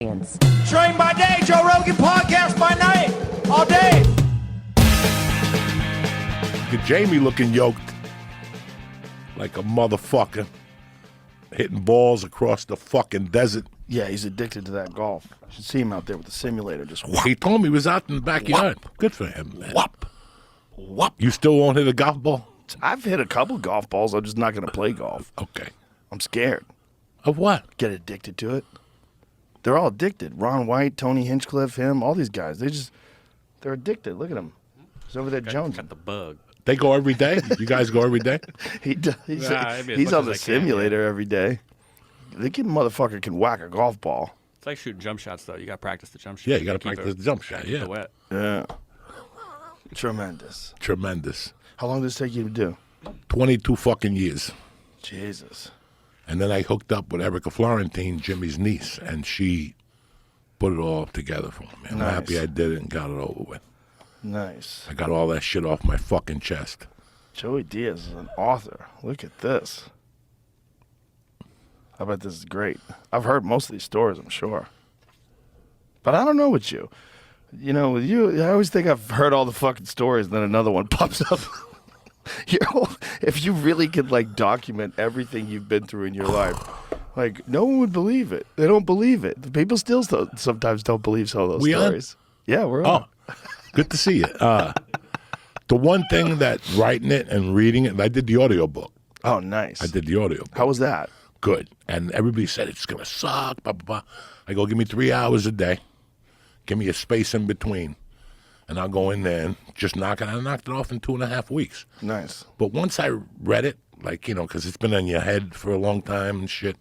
Train by day, Joe Rogan podcast by night, all day. Get Jamie looking yoked like a motherfucker, hitting balls across the fucking desert. Yeah, he's addicted to that golf. You should see him out there with the simulator just whop. He told me he was out in the backyard. Good for him, man. Whop. Whop. You still won't hit a golf ball? I've hit a couple golf balls. I'm just not going to play golf. Okay. I'm scared. Of what? Get addicted to it. They're all addicted. Ron White, Tony Hinchcliffe, him, all these guys. They're addicted. Look at him. He's over there, Jones. Got the bug. They go every day? You guys go every day? He's on the simulator every day. The kid motherfucker can whack a golf ball. It's like shooting jump shots, though. You got to practice the jump shot. Yeah, you got to practice the jump shot, yeah. Wet. Yeah. Tremendous. Tremendous. How long does it take you to do? 22 fucking years. Jesus. And then I hooked up with Erica Florentine, Jimmy's niece, and she put it all together for me. I'm Nice. happy I did it and got it over with. Nice. I got all that shit off my fucking chest. Joey Diaz is an author. Look at this. I bet this is great. I've heard most of these stories, I'm sure. But I don't know with you. You know, with you, I always think I've heard all the fucking stories, and then another one pops up. If you really could, like, document everything you've been through in your life, like, no one would believe it. They don't believe it. The people still sometimes don't believe some of those stories. Yeah, we're on. Oh, good to see you. The one thing that writing it and reading it, I did the audiobook. Oh, nice. I did the audiobook. How was that? Good. And everybody said it's going to suck, blah, blah, blah. I go, give me 3 hours a day. Give me a space in between. And I'll go in there and just knock it. I knocked it off in 2.5 weeks. Nice. But once I read it, like, you know, because it's been in your head for a long time and shit.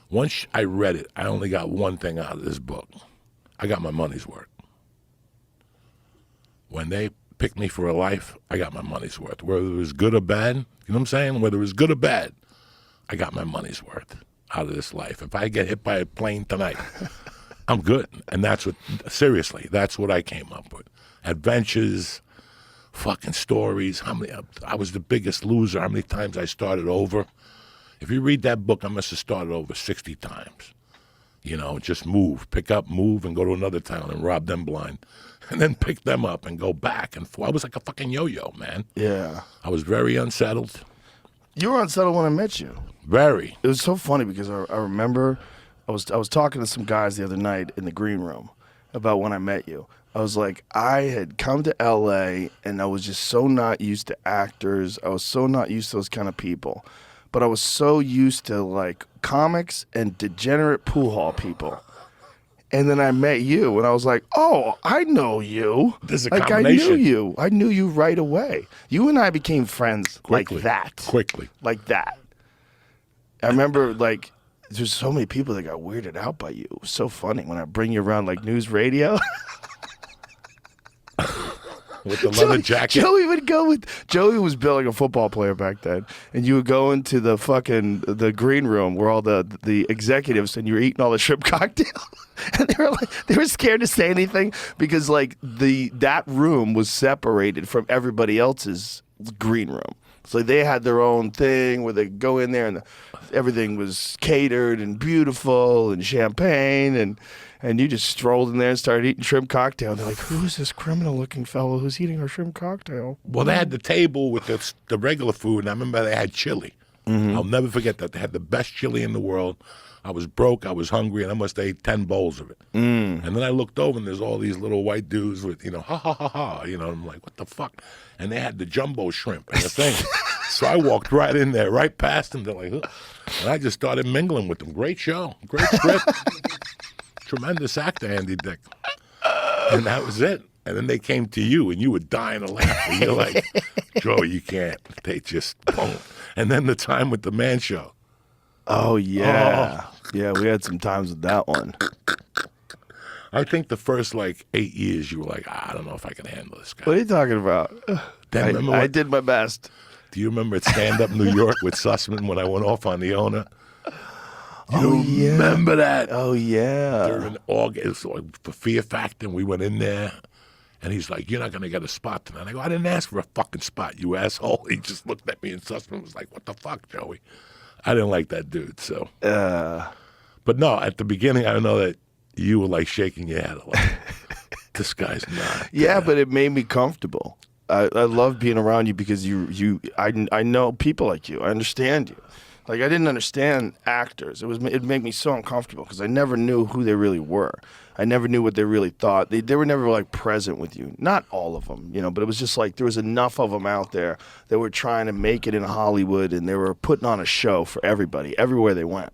Once I read it, I only got one thing out of this book. I got my money's worth. When they picked me for a life, I got my money's worth. Whether it was good or bad, you know what I'm saying? Whether it was good or bad, I got my money's worth out of this life. If I get hit by a plane tonight, I'm good. And that's what, seriously, that's what I came up with. Adventures, fucking stories. I was the biggest loser. How many times I started over. If you read that book, I must have started over 60 times. You know, just move, pick up, move, and go to another town and rob them blind. And then pick them up and go back and forth. I was like a fucking yo-yo, man. Yeah. I was very unsettled. You were unsettled when I met you. Very. It was so funny because I remember I was talking to some guys the other night in the green room about when I met you. I was like, I had come to L.A. and I was just so not used to actors. I was so not used to those kind of people. But I was so used to, like, comics and degenerate pool hall people. And then I met you, and I was like, oh, I know you. There's a like, combination. I knew you. I knew you right away. You and I became friends Quickly. like that. Quickly. Like that. I remember, like, there's so many people that got weirded out by you. It was so funny when I bring you around, like, news radio. With the leather jacket. Joey was building a football player back then, and you would go into the green room where all the executives, and you were eating all the shrimp cocktail, and they were scared to say anything because like that room was separated from everybody else's green room. So they had their own thing where they go in there and everything was catered and beautiful and champagne and you just strolled in there and started eating shrimp cocktail. And they're like, who's this criminal-looking fellow who's eating our shrimp cocktail? Well, they had the table with the regular food, and I remember they had chili. Mm-hmm. I'll never forget that. They had the best chili in the world. I was broke, I was hungry, and I must have ate 10 bowls of it. And then I looked over, and there's all these little white dudes with, you know, ha, ha, ha, ha. You know, I'm like, what the fuck? And they had the jumbo shrimp and the thing. So I walked right in there, right past them. They're like, ugh. And I just started mingling with them. Great show. Great script. Tremendous actor, Andy Dick. And that was it. And then they came to you, and you were dying to laugh. And you're like, Joe, you can't. They just, boom. And then the time with the Man Show. Oh, yeah. Oh. Yeah, we had some times with that one. I think the first, 8 years, you were like, I don't know if I can handle this guy. What are you talking about? I did my best. Do you remember at Stand Up New York with Sussman when I went off on the owner? You remember that? Oh, yeah. During August, for Fear Factor, we went in there, and he's like, you're not going to get a spot tonight. I go, I didn't ask for a fucking spot, you asshole. He just looked at me, and Sussman was like, what the fuck, Joey? I didn't like that dude, so. But no, at the beginning, I know that you were like shaking your head like, this guy's not. Yeah, but it made me comfortable. I love being around you because I know people like you. I understand you. Like, I didn't understand actors. It made me so uncomfortable because I never knew who they really were. I never knew what they really thought. They were never like present with you. Not all of them, but it was just like there was enough of them out there that were trying to make it in Hollywood, and they were putting on a show for everybody everywhere they went.